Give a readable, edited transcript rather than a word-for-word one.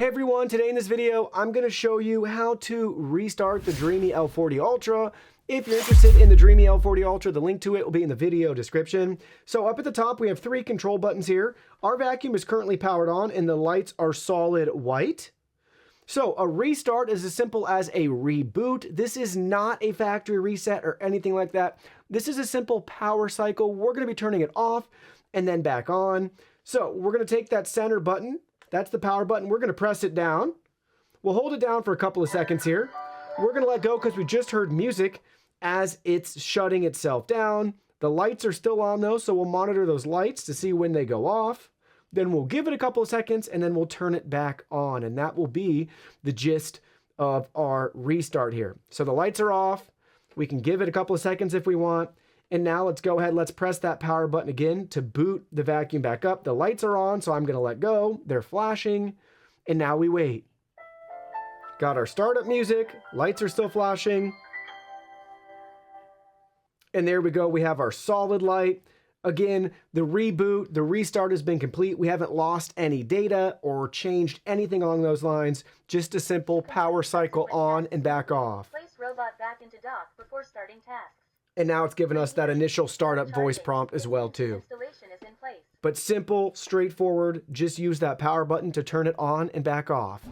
Hey everyone, today in this video, I'm going to show you how to restart the Dreame L40 Ultra. If you're interested in the Dreame L40 Ultra, the link to it will be in the video description. So up at the top, we have 3 control buttons here. Our vacuum is currently powered on and the lights are solid white. So a restart is as simple as a reboot. This is not a factory reset or anything like that. This is a simple power cycle. We're going to be turning it off and then back on. So we're going to take that center button. That's the power button. We're going to press it down. We'll hold it down for a couple of seconds here. We're going to let go because we just heard music as it's shutting itself down. The lights are still on though, so we'll monitor those lights to see when they go off. Then we'll give it a couple of seconds and then we'll turn it back on. And that will be the gist of our restart here. So the lights are off. We can give it a couple of seconds if we want. And now let's go ahead, let's press that power button again to boot the vacuum back up. The lights are on, so I'm gonna let go. They're flashing, and now we wait. Got our startup music, lights are still flashing. And there we go, we have our solid light. Again, the reboot, the restart has been complete. We haven't lost any data or changed anything along those lines. Just a simple power cycle on and back off. Place robot back into dock before starting tasks. And now it's given us that initial startup voice prompt as well too. Installation is in place. But simple, straightforward, just use that power button to turn it on and back off.